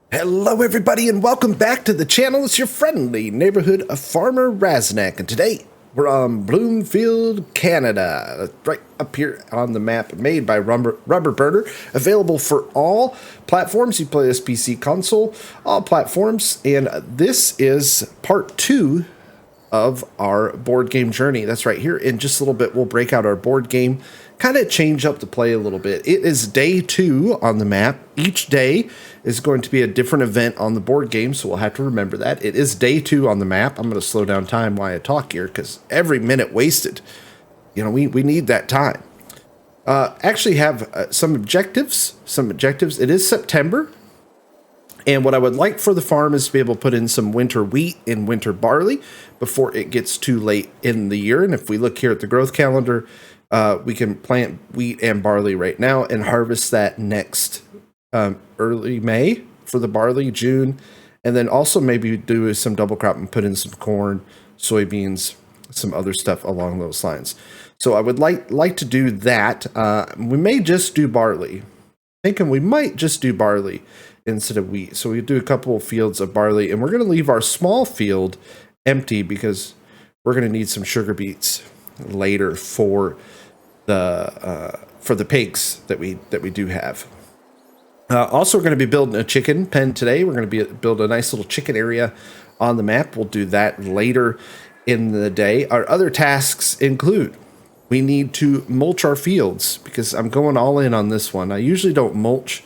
Hello everybody and welcome back to the channel. It's your friendly neighborhood farmer Raznac, and today we're on Bloomfield, Canada, right up here on the map, made by Rubber Burner, available for all platforms. You play this PC console, all platforms, and this is part 2 of our board game journey. That's right. Here in just a little bit we'll break out our board game, kind of change up the play a little bit. It is day 2 on the map. Each day is going to be a different event on the board game, so we'll have to remember that. It is day 2 on the map. I'm going to slow down time while I talk here, because every minute wasted, we need that time. Actually have some objectives. It is September. And what I would like for the farm is to be able to put in some winter wheat and winter barley before it gets too late in the year. And if we look here at the growth calendar, we can plant wheat and barley right now and harvest that next early May for the barley, June. And then also maybe do some double crop and put in some corn, soybeans, some other stuff along those lines. So I would like to do that. We may just do barley. Thinking we might just do barley instead of wheat. So we do a couple of fields of barley, and we're going to leave our small field empty because we're going to need some sugar beets later for the pigs that we do have. Also, we're going to be building a chicken pen today. We're going to build a nice little chicken area on the map. We'll do that later in the day. Our other tasks include we need to mulch our fields, because I'm going all in on this one. I usually don't mulch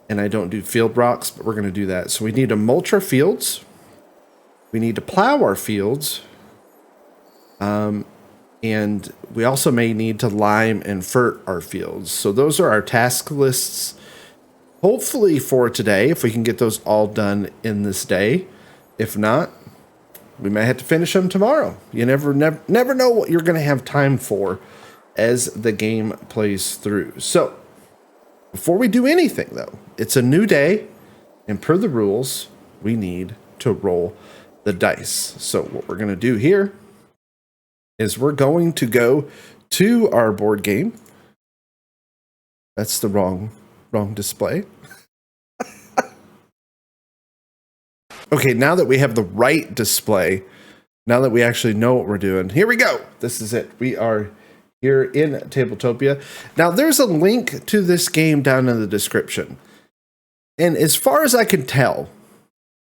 and I don't do field rocks, but we're going to do that. So we need to mulch our fields. We need to plow our fields. And we also may need to lime and fert our fields. So those are our task lists, hopefully for today, if we can get those all done in this day. If not, we may have to finish them tomorrow. You never know what you're going to have time for as the game plays through. So before we do anything, though, it's a new day, and per the rules, we need to roll the dice. So what we're going to do here is we're going to go to our board game. That's the wrong display. Okay, now that we have the right display, now that we actually know what we're doing, here we go. This is it. We are here in Tabletopia. Now, there's a link to this game down in the description. And as far as I can tell,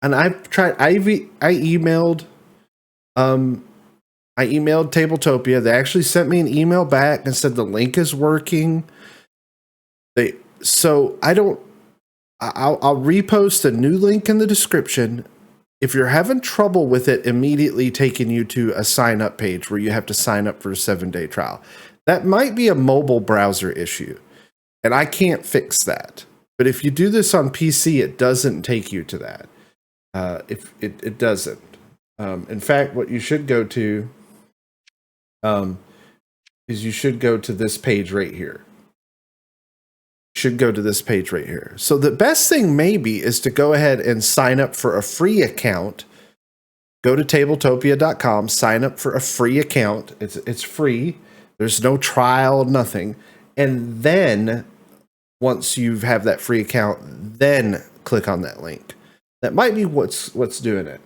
and I've tried, I emailed Tabletopia. They actually sent me an email back and said the link is working. I'll repost a new link in the description. If you're having trouble with it immediately taking you to a sign up page where you have to sign up for a 7-day trial, that might be a mobile browser issue, and I can't fix that. But if you do this on PC, it doesn't take you to that. If it doesn't. In fact, what you should go to is you should go to this page right here. So the best thing maybe is to go ahead and sign up for a free account. Go to tabletopia.com, sign up for a free account. It's free. There's no trial, nothing. And then once you have that free account, then click on that link. That might be what's doing it.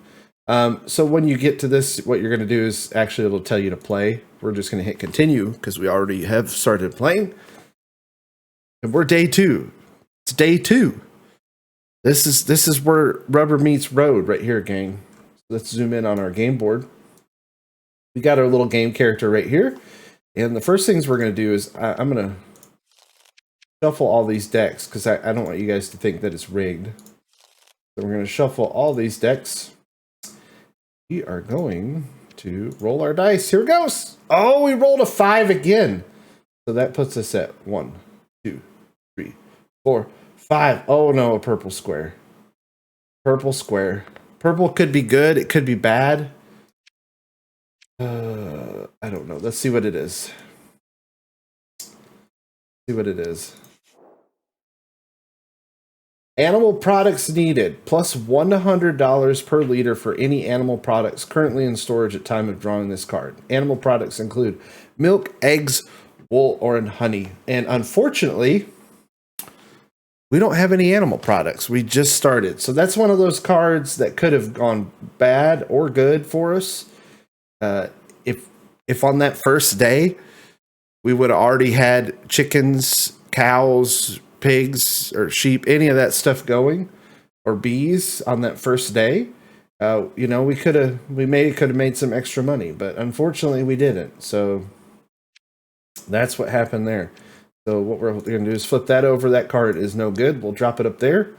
So when you get to this, what you're going to do is actually it'll tell you to play. We're just going to hit continue because we already have started playing. And we're day 2. It's day 2. This is where rubber meets road right here, gang. Let's zoom in on our game board. We got our little game character right here. And the first things we're going to do is I'm going to shuffle all these decks because I don't want you guys to think that it's rigged. So we're going to shuffle all these decks. We are going to roll our dice. Here it goes. Oh, we rolled a 5 again. So that puts us at 1, 2, 3, 4, 5. Oh no, a purple square. Purple could be good. It could be bad. I don't know. Let's see what it is. Animal products needed, plus $100 per liter for any animal products currently in storage at time of drawing this card. Animal products include milk, eggs, wool, or honey. And unfortunately, we don't have any animal products. We just started. So that's one of those cards that could have gone bad or good for us. If on that first day we would have already had chickens, cows, pigs, or sheep, any of that stuff going, or bees on that first day, you know, we could have made some extra money, but unfortunately we didn't. So that's what happened there. So what we're going to do is flip that over. That card is no good. We'll drop it up there.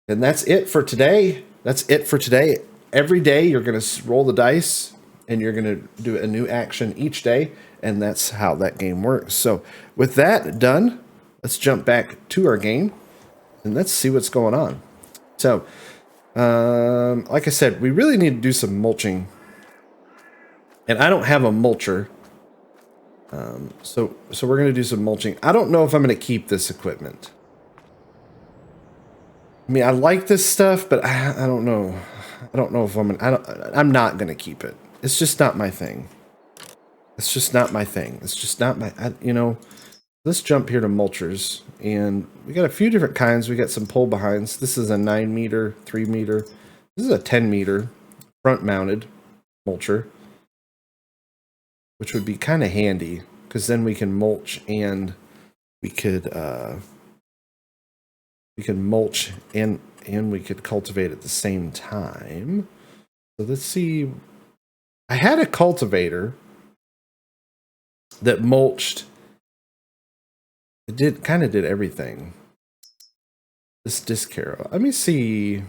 And that's it for today. That's it for today. Every day you're going to roll the dice and you're going to do a new action each day. And that's how that game works. So with that done, let's jump back to our game and let's see what's going on. So, like I said, we really need to do some mulching. And I don't have a mulcher. So we're going to do some mulching. I don't know if I'm going to keep this equipment. I mean, I like this stuff, but I don't know. I don't know if I'm not going to keep it. It's just not my thing. It's just not my thing. It's just not my, you know, let's jump here to mulchers. And we got a few different kinds. We got some pull behinds. This is a 9 meter, 3 meter. This is a 10 meter front mounted mulcher, which would be kind of handy because then we can mulch and we could mulch and we could cultivate at the same time. So let's see. I had a cultivator that mulched. It kind of did everything. This disc harrow. Let me see.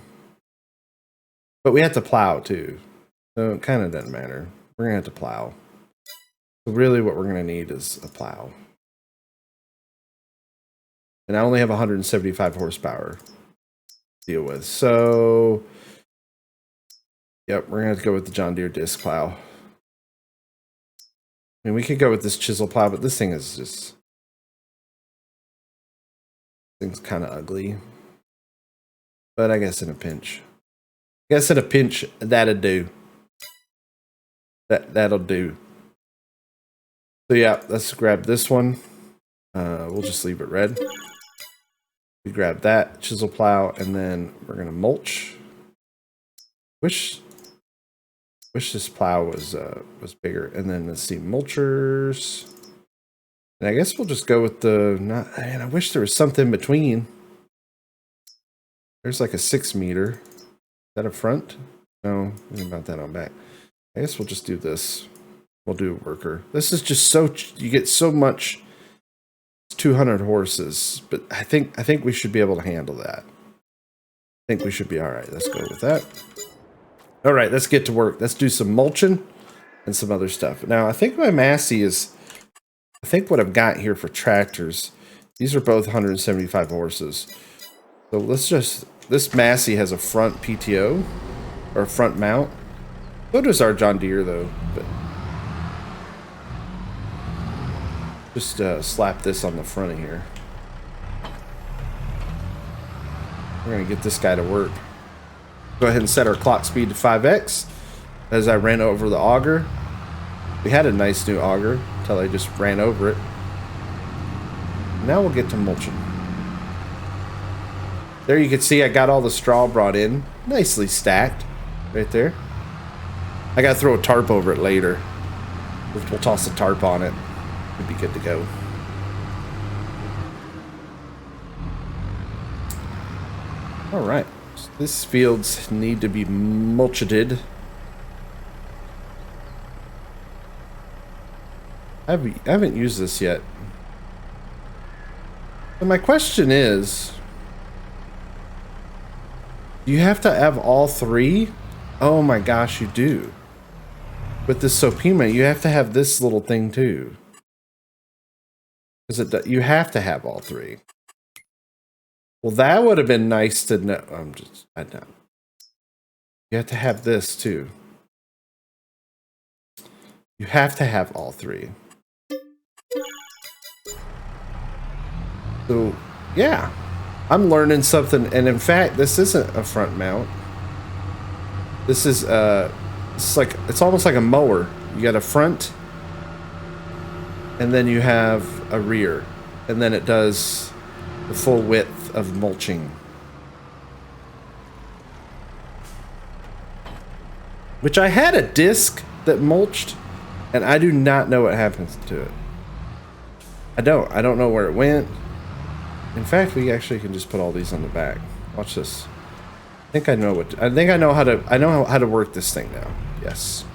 But we have to plow too. So it kind of doesn't matter. We're gonna have to plow. So really what we're gonna need is a plow. And I only have 175 horsepower to deal with. So yep, we're gonna have to go with the John Deere disc plow. I mean, we could go with this chisel plow, but this thing is just, thing's kind of ugly. But I guess in a pinch. I guess in a pinch, that'll do. That'll do. So yeah, let's grab this one. We'll just leave it red. We grab that chisel plow, and then we're gonna mulch. Wish this plow was bigger. And then let's see, mulchers. And I guess we'll just go with the man, I wish there was something in between. There's like a 6 meter. Is that a front? No, what about that on back? I guess we'll just do this. We'll do a worker. This is just so, you get so much. It's 200 horses, but I think we should be able to handle that. I think we should be all right. Let's go with that. All right, let's get to work. Let's do some mulching and some other stuff. Now, I think my Massey is, I think what I've got here for tractors, these are both 175 horses. So let's just, this Massey has a front PTO or a front mount. So does our John Deere though, but just slap this on the front of here. We're gonna get this guy to work. Go ahead and set our clock speed to 5x as I ran over the auger. We had a nice new auger until I just ran over it. Now we'll get to mulching. There you can see I got all the straw brought in, nicely stacked right there. I gotta throw a tarp over it later. We'll toss a tarp on it. It'd be good to go. All right, so these fields need to be mulched. I haven't used this yet. So my question is, you have to have all three? Oh my gosh, you do. With this Sopima, you have to have this little thing too. Because you have to have all three. Well, that would have been nice to know. I know. You have to have this too. You have to have all three. So, yeah. I'm learning something. And in fact, this isn't a front mount. This is, it's almost like a mower. You got a front, and then you have a rear. And then it does the full width of mulching. Which I had a disc that mulched, and I do not know what happens to it. I don't know where it went. In fact, we actually can just put all these on the back. Watch this. I think I know how to work this thing now. Yes.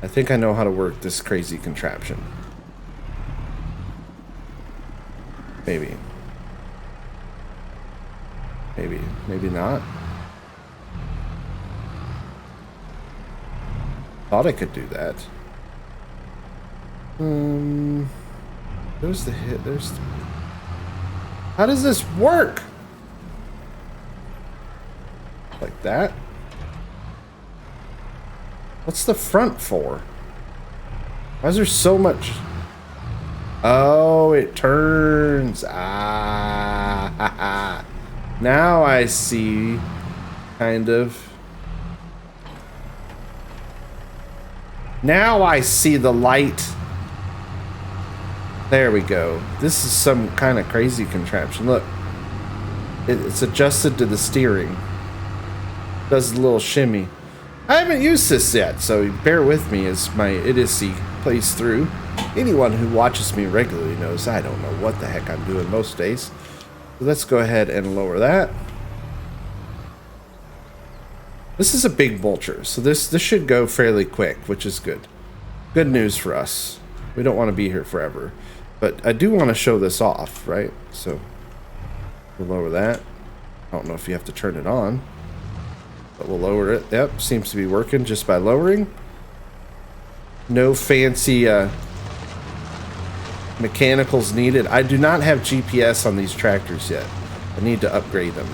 I think I know how to work this crazy contraption. Maybe. Maybe not. Thought I could do that. There's the hit. How does this work? Like that? What's the front for? Why is there so much? Oh, it turns. Ah, now I see. Kind of. Now I see the light. There we go. This is some kind of crazy contraption. Look. It's adjusted to the steering. Does a little shimmy. I haven't used this yet, so bear with me as my idiocy plays through. Anyone who watches me regularly knows I don't know what the heck I'm doing most days. So let's go ahead and lower that. This is a big vulture, so this should go fairly quick, which is good. Good news for us. We don't want to be here forever. But I do want to show this off, right? So we'll lower that. I don't know if you have to turn it on. But we'll lower it. Yep, seems to be working just by lowering. No fancy mechanicals needed. I do not have GPS on these tractors yet. I need to upgrade them.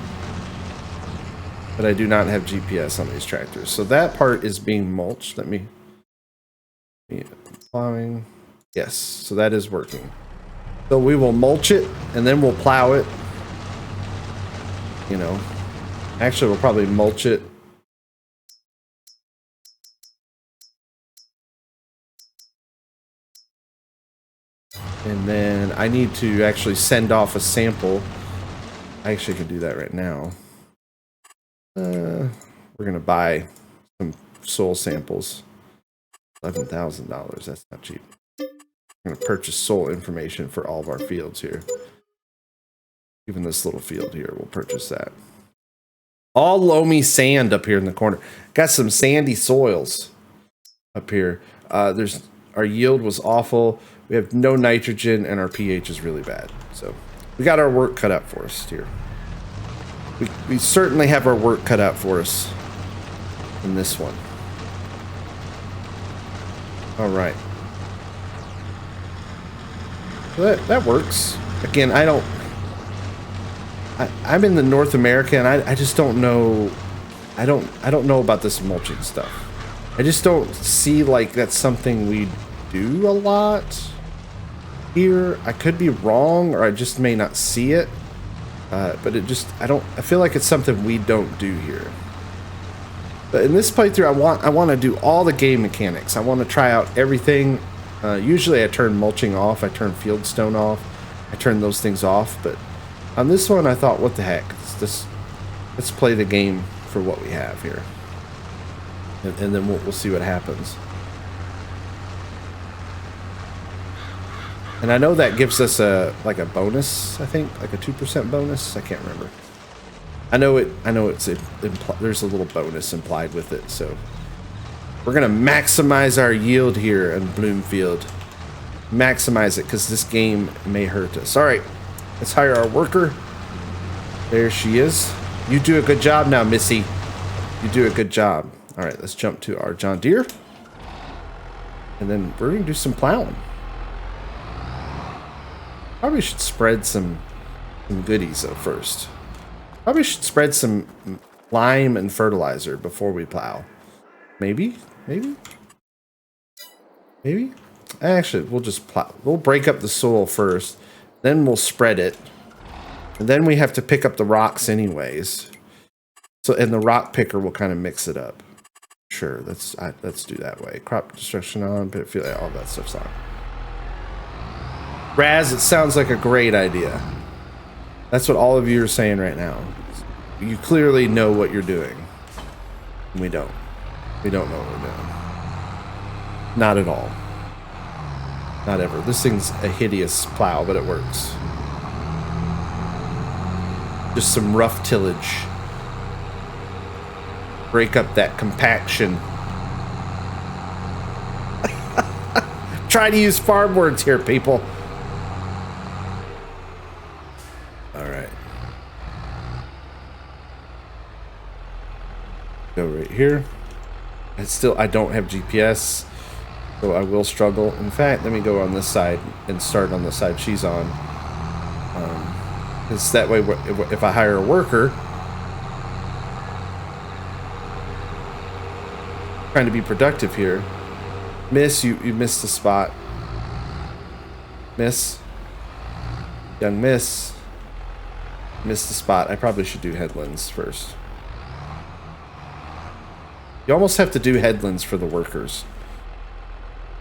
But I do not have GPS on these tractors. So that part is being mulched. Let me plowing. Yes, so that is working. So we will mulch it and then we'll plow it. You know. Actually, we'll probably mulch it. And then I need to actually send off a sample. I actually can do that right now. We're going to buy some soil samples. $11,000. That's not cheap. We're going to purchase soil information for all of our fields here. Even this little field here, we'll purchase that. All loamy sand up here in the corner. Got some sandy soils up here. Our yield was awful. We have no nitrogen and our pH is really bad. So we got our work cut out for us here. We certainly have our work cut out for us in this one. All right. So that works. Again, I'm in the North America and I just don't know. I don't know about this mulching stuff. I just don't see like that's something we do a lot here. I could be wrong or I just may not see it. But I feel like it's something we don't do here. But in this playthrough, I want to do all the game mechanics. I want to try out everything. Usually I turn mulching off. I turn fieldstone off. I turn those things off. But on this one, I thought, what the heck? Let's play the game for what we have here. And then we'll see what happens. And I know that gives us a bonus, I think, like a 2% bonus. I can't remember. I know there's a little bonus implied with it, so we're gonna maximize our yield here in Bloomfield. Maximize it, because this game may hurt us. All right, let's hire our worker. There she is. You do a good job now, Missy. You do a good job. All right, let's jump to our John Deere, and then we're gonna do some plowing. Probably should spread some goodies though first. Probably should spread some lime and fertilizer before we plow. Maybe. Actually, we'll just plow. We'll break up the soil first, then we'll spread it, and then we have to pick up the rocks anyways. So, and the rock picker will kind of mix it up. Sure, let's do that way. Crop destruction on, but feel like all that stuff's on. Raz, it sounds like a great idea. That's what all of you are saying right now. You clearly know what you're doing. We don't. We don't know what we're doing. Not at all. Not ever. This thing's a hideous plow, but it works. Just some rough tillage. Break up that compaction. Try to use farm words here, people. All right. Go right here. I don't have GPS, so I will struggle. In fact, let me go on this side and start on the side she's on. Because that way, if I hire a worker, trying to be productive here. Miss, you missed the spot. Miss. Young miss. Missed the spot. I probably should do headlands first. You almost have to do headlands for the workers.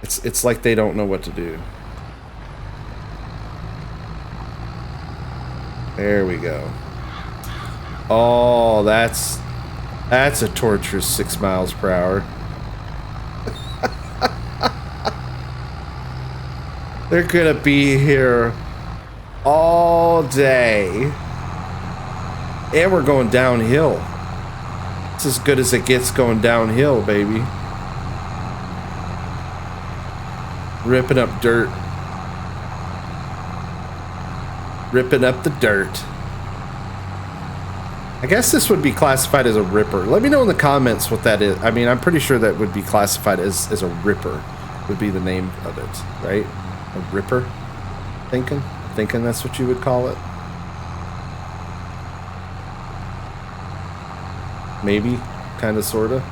It's like they don't know what to do. There we go. Oh, that's a torturous 6 miles per hour. They're gonna be here all day. And we're going downhill. It's as good as it gets going downhill, baby. Ripping up dirt. Ripping up the dirt. I guess this would be classified as a ripper. Let me know in the comments what that is. I mean, I'm pretty sure that would be classified as a ripper. Would be the name of it, right? A ripper? Thinking that's what you would call it. Maybe, kind of, sort of.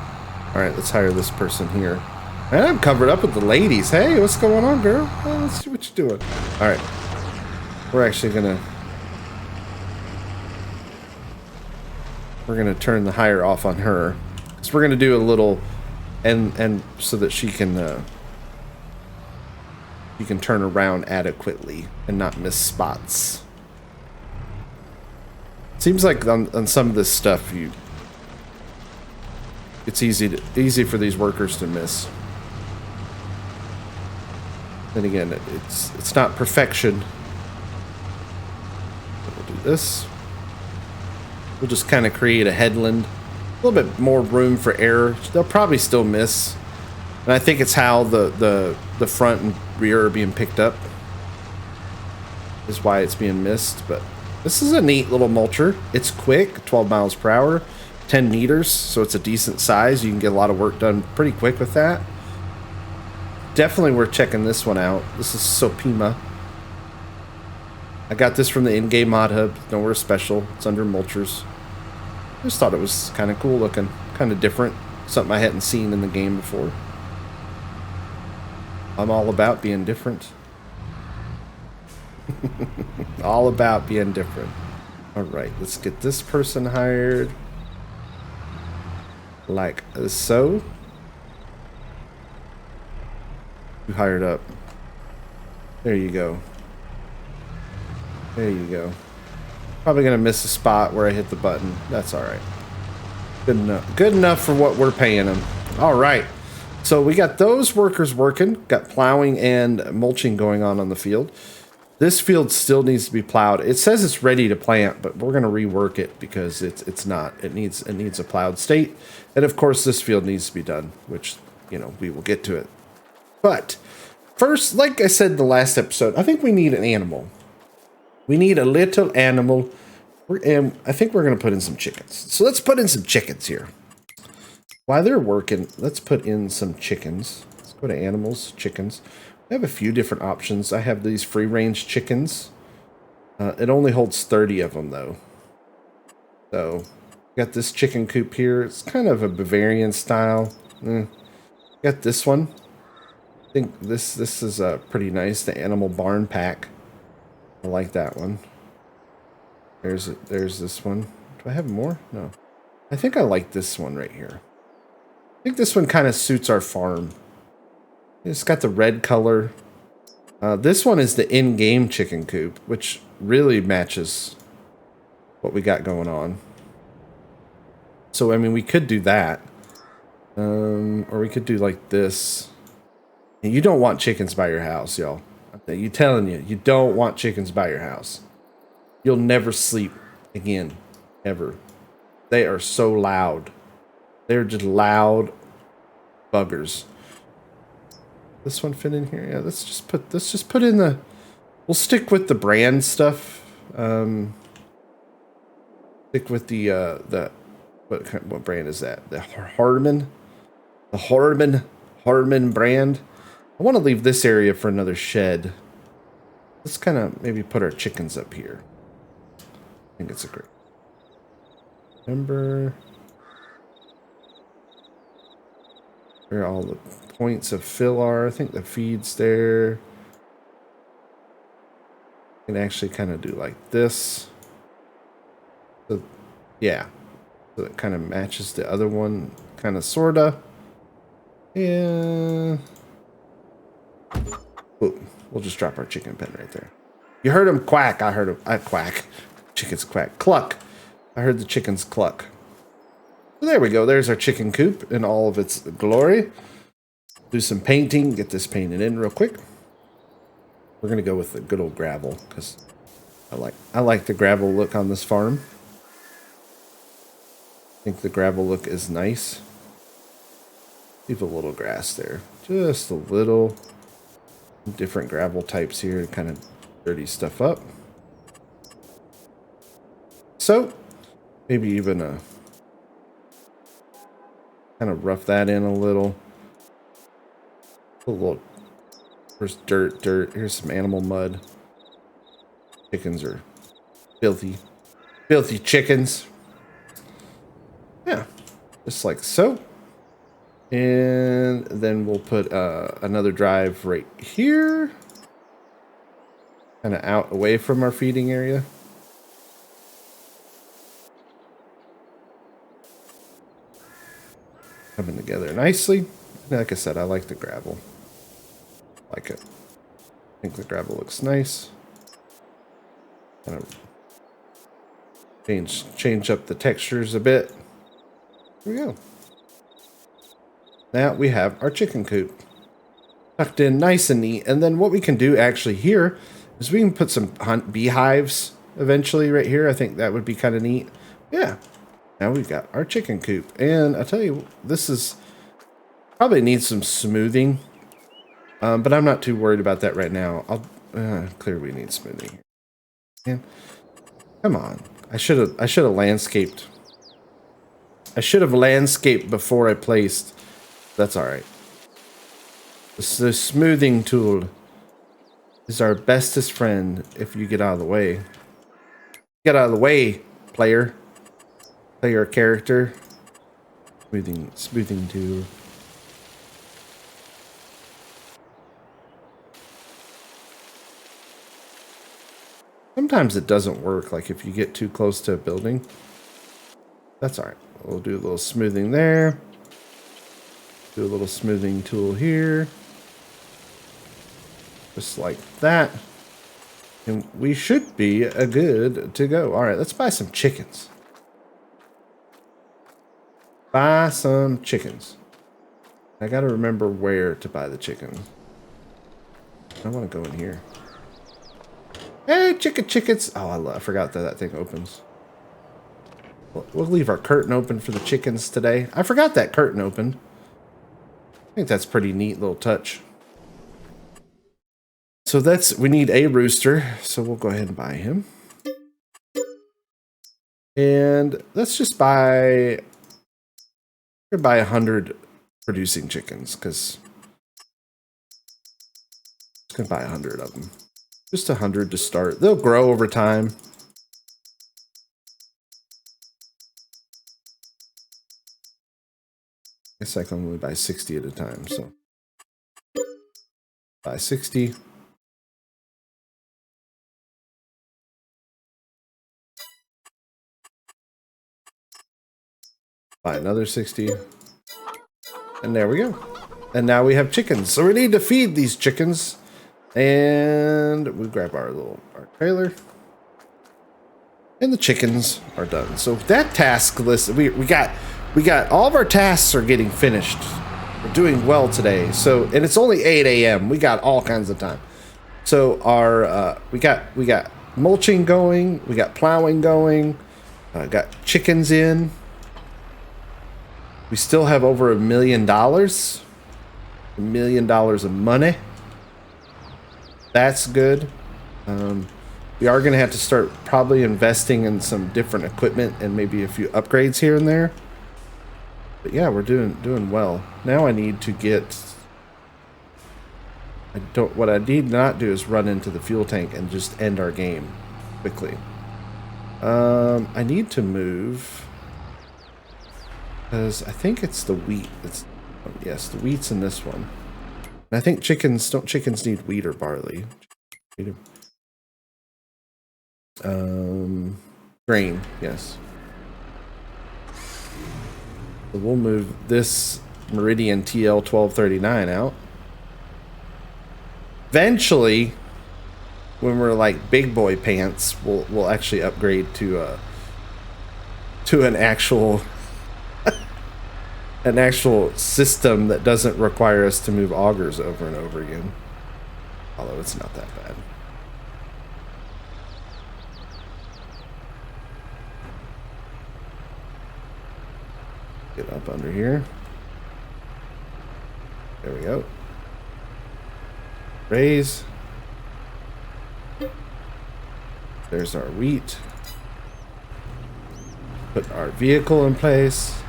All right, let's hire this person here. And I'm covered up with the ladies. Hey, what's going on, girl? Oh, let's see what you're doing. All right, we're actually gonna turn the hire off on her, because we're gonna do a little, and so that she can turn around adequately and not miss spots. Seems like on some of this stuff, it's easy for these workers to miss. Then again, it's not perfection. We'll do this. We'll just kind of create a headland, a little bit more room for error. They'll probably still miss, and I think it's how the front and rear are being picked up is why it's being missed. But this is a neat little mulcher. It's quick, 12 miles per hour, 10 meters, so it's a decent size. You can get a lot of work done pretty quick with that. Definitely worth checking this one out. This is Sopima. I got this from the in-game mod hub. Nowhere special. It's under mulchers. I just thought it was kind of cool looking, kind of different. Something I hadn't seen in the game before. I'm all about being different. All about being different. All right, let's get this person hired. Like so. You hired up. There you go. There you go. Probably gonna miss a spot where I hit the button. That's all right. Good enough. Good enough for what we're paying them. All right. So we got those workers working. Got plowing and mulching going on the field. This field still needs to be plowed. It says it's ready to plant, but we're gonna rework it because it's not. It needs a plowed state, and of course this field needs to be done, which we will get to it. But first, like I said in the last episode, I think we need an animal. We need a little animal, and I think we're gonna put in some chickens. So let's put in some chickens here. While they're working, let's put in some chickens. Let's go to animals, chickens. I have a few different options. I have these free-range chickens. It only holds 30 of them, though. So, got this chicken coop here. It's kind of a Bavarian style. Got this one. I think this is pretty nice. The animal barn pack. I like that one. There's this one. Do I have more? No. I think I like this one right here. I think this one kind of suits our farm. It's got the red color. This one is the in-game chicken coop, which really matches what we got going on. So, I mean, we could do that. Or we could do like this. And you don't want chickens by your house, y'all. You telling you, you don't want chickens by your house. You'll never sleep again, ever. They are so loud. They're just loud buggers. This one fit in here? Yeah, let's just put in the, we'll stick with the brand stuff. Stick with the what brand is that? The Hardeman? The Hardeman brand. I want to leave this area for another shed. Let's kind of maybe put our chickens up here. I think it's a great. Remember where all the points of fill are. I think the feed's there. You can actually kind of do like this. So, yeah. So it kind of matches the other one, kind of, sorta. Yeah. Ooh, we'll just drop our chicken pen right there. You heard him quack. I heard him. I quack. Chickens quack. Cluck. I heard the chickens cluck. So there we go. There's our chicken coop in all of its glory. Do some painting. Get this painted in real quick. We're gonna go with the good old gravel because I like the gravel look on this farm. I think the gravel look is nice. Leave a little grass there. Just a little. Different gravel types here to kind of dirty stuff up. So maybe even kind of rough that in a little. A little. There's dirt. Here's some animal mud. Chickens are filthy. Filthy chickens. Yeah. Just like so. And then we'll put another drive right here. Kind of out away from our feeding area. Coming together nicely. Like I said, I like the gravel. Like it. I think the gravel looks nice. Kind of change up the textures a bit. Here we go. Now we have our chicken coop tucked in nice and neat. And then what we can do actually here is we can put some beehives eventually right here. I think that would be kind of neat. Yeah. Now we've got our chicken coop. And I'll tell you, this is probably needs some smoothing. But I'm not too worried about that right now. Clear we need smoothing. And come on. I should have landscaped. I should have landscaped before I placed. That's all right. The smoothing tool is our bestest friend if you get out of the way. Get out of the way, player. Play your character. Smoothing tool. Sometimes it doesn't work, like if you get too close to a building. That's all right. We'll do a little smoothing there. Do a little smoothing tool here. Just like that. And we should be good to go. All right, let's buy some chickens. Buy some chickens. I gotta remember where to buy the chicken. I want to go in here. Hey, chickens. Oh, I forgot that thing opens. We'll leave our curtain open for the chickens today. I forgot that curtain opened. I think that's pretty neat little touch. So we need a rooster. So we'll go ahead and buy him. And let's just buy 100 producing chickens because I'm just gonna buy 100 of them. Just 100 to start. They'll grow over time. I guess I can only buy 60 at a time, so buy 60. Buy another 60. And there we go. And now we have chickens. So we need to feed these chickens. And we grab our trailer. And the chickens are done. So that task list, we got all of our tasks are getting finished. We're doing well today. So, and it's only 8 a.m. We got all kinds of time. So our we got mulching going, we got plowing going, got chickens in. We still have over $1 million. $1 million of money. That's good. We are going to have to start probably investing in some different equipment and maybe a few upgrades here and there. But yeah, we're doing well. Now I need to get... What I need not do is run into the fuel tank and just end our game quickly. I need to move... Because I think it's the wheat. Yes, the wheat's in this one. And I think chickens... Don't chickens need wheat or barley? Grain, yes. So we'll move this Meridian TL 1239 out. Eventually, when we're like big boy pants, we'll actually upgrade to an actual an actual system that doesn't require us to move augers over and over again. Although it's not that bad. Get up under here. There we go. Raise. There's our wheat. Put our vehicle in place.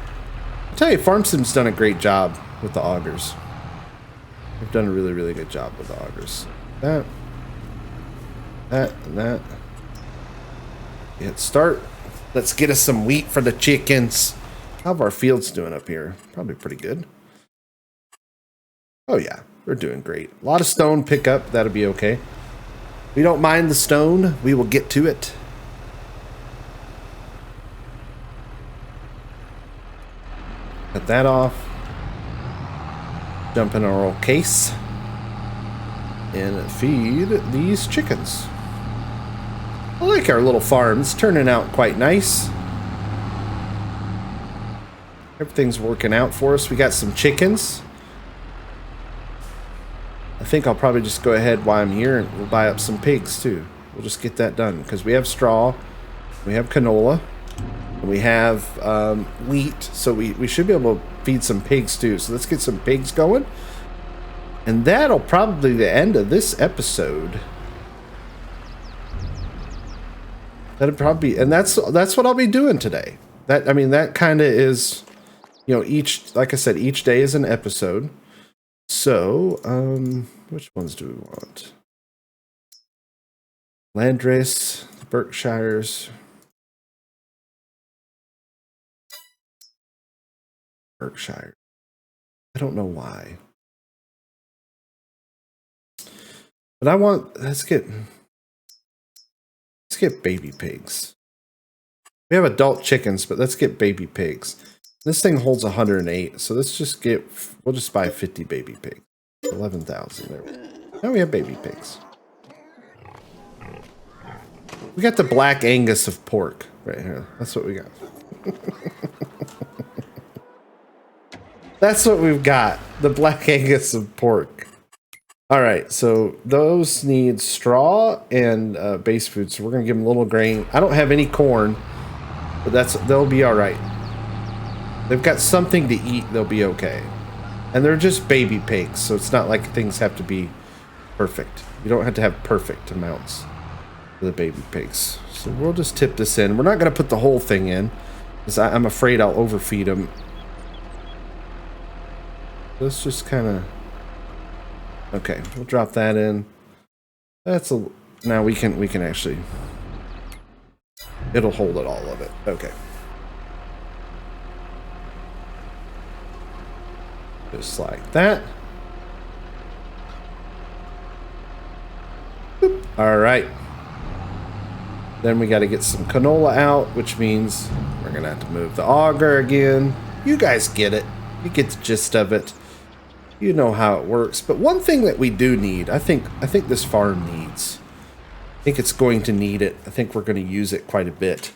I'll tell you, FarmSim's done a great job with the augers. They've done a really, really good job with the augers. That, and that. Hit start. Let's get us some wheat for the chickens. How have our fields doing up here? Probably pretty good. Oh yeah, we're doing great. A lot of stone pickup, that'll be okay. We don't mind the stone, we will get to it. Cut that off. Jump in our old case. And feed these chickens. I like our little farm, it's turning out quite nice. Everything's working out for us. We got some chickens. I think I'll probably just go ahead while I'm here and we'll buy up some pigs too. We'll just get that done because we have straw, we have canola, and we have wheat. So we should be able to feed some pigs too. So let's get some pigs going. And that'll probably be the end of this episode. That'll probably be, and that's what I'll be doing today. That, I mean, that kind of is... You know, like I said, each day is an episode. So, which ones do we want? Landrace, the Berkshires. Berkshire. I don't know why. But I want, let's get baby pigs. We have adult chickens, but let's get baby pigs. This thing holds 108, so let's just we'll just buy 50 baby pigs. 11,000 there. Now we have baby pigs. We got the Black Angus of pork right here. That's what we got. That's what we've got. The Black Angus of pork. All right, so those need straw and base food, so we're gonna give them a little grain. I don't have any corn, but they'll be all right. They've got something to eat, they'll be okay. And they're just baby pigs, so it's not like things have to be perfect. You don't have to have perfect amounts for the baby pigs. So we'll just tip this in. We're not going to put the whole thing in, because I'm afraid I'll overfeed them. Let's just kind of... Okay, we'll drop that in. That's a... Now we can actually... It'll hold it all of it. Okay. Just like that. Boop. All right. Then we got to get some canola out, which means we're going to have to move the auger again. You guys get it. You get the gist of it. You know how it works. But one thing that we do need, I think this farm needs, think it's going to need it. I think we're going to use it quite a bit.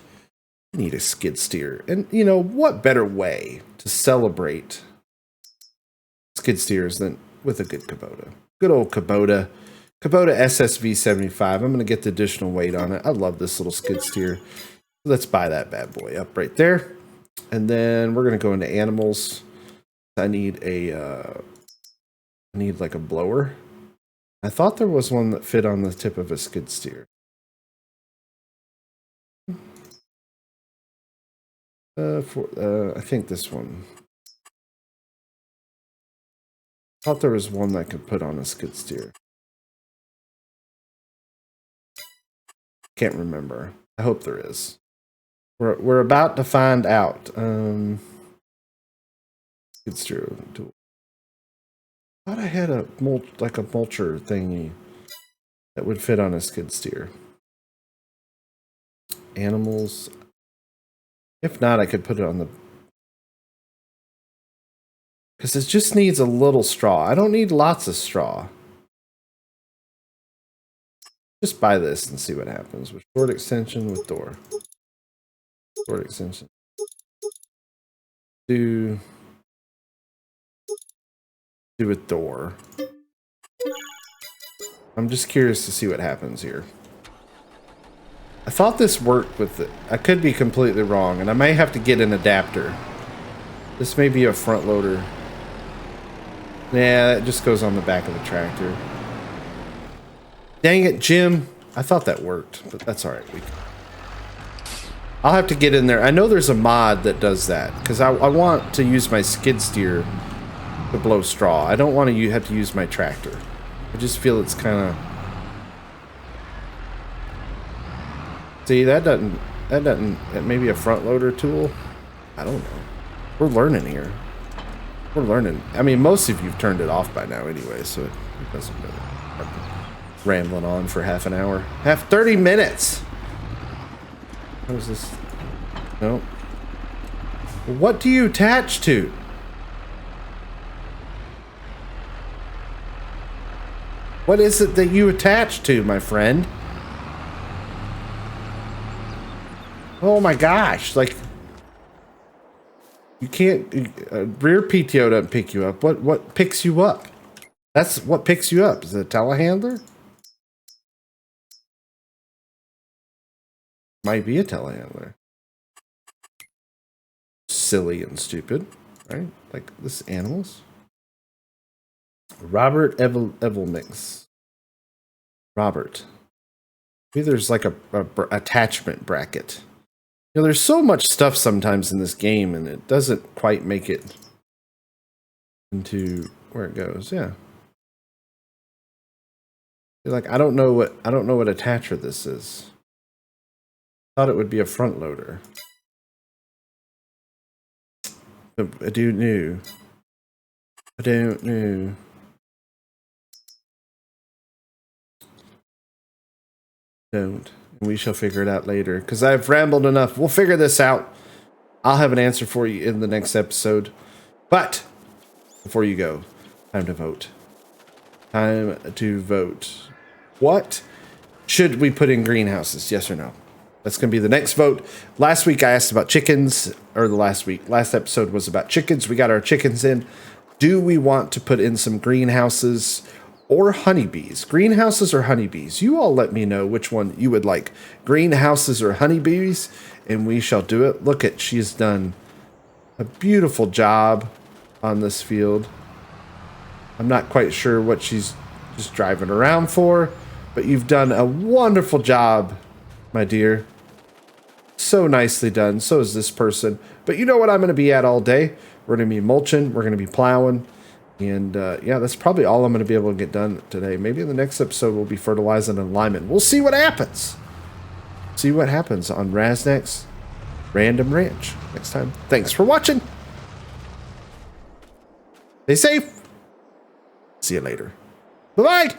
Need a skid steer. And, you know, what better way to celebrate skid steers than with a good Kubota? Good old Kubota. Kubota SSV 75. I'm going to get the additional weight on it. I love this little skid steer. Let's buy that bad boy up right there. And then we're going to go into animals. I need like a blower. I thought there was one that fit on the tip of a skid steer. I think this one. I thought there was one that I could put on a skid steer. Can't remember. I hope there is. We're about to find out. Skid steer tool. I thought I had a mulcher thingy that would fit on a skid steer. Animals. If not, I could put it on the... Because it just needs a little straw. I don't need lots of straw. Just buy this and see what happens. With short extension, with door. Short extension. Do a door. I'm just curious to see what happens here. I thought this worked with it. I could be completely wrong, and I may have to get an adapter. This may be a front loader. Yeah, it just goes on the back of the tractor. Dang it, Jim. I thought that worked, but that's all right. I'll have to get in there. I know there's a mod that does that, because I want to use my skid steer to blow straw. I don't want to have to use my tractor. I just feel it's kind of... See, that doesn't, maybe a front loader tool? I don't know. We're learning here. We're learning. I mean, most of you've turned it off by now anyway, so it doesn't really... Rambling on for half an hour. 30 minutes! What is this? No. What do you attach to? What is it that you attach to, my friend? Oh my gosh, like... You can't... rear PTO doesn't pick you up. What picks you up? That's what picks you up. Is it a telehandler? Might be a telehandler. Silly and stupid, right? Like this animals. Robert Evelmix. Robert. Maybe there's like a attachment bracket. You know, there's so much stuff sometimes in this game, and it doesn't quite make it into where it goes. Yeah. You're like, I don't know what attacher this is. Thought it would be a front loader. I don't know. I don't know. Don't. We shall figure it out later, because I've rambled enough. We'll figure this out. I'll have an answer for you in the next episode. But before you go, time to vote. Time to vote. What should we put in greenhouses? Yes or no? That's going to be the next vote. Last week I asked about chickens, or last episode was about chickens. We got our chickens in. Do we want to put in some greenhouses or honeybees? Greenhouses or honeybees? You all let me know which one you would like. Greenhouses or honeybees, and we shall do it. Look at, she's done a beautiful job on this field. I'm not quite sure what she's just driving around for, but you've done a wonderful job, my dear. So nicely done. So is this person. But you know what I'm going to be at all day? We're going to be mulching. We're going to be plowing. And yeah, that's probably all I'm going to be able to get done today. Maybe in the next episode we'll be fertilizing and liming. We'll see what happens. See what happens on Raznac's Random Ranch next time. Thanks for watching. Stay safe. See you later. Bye-bye.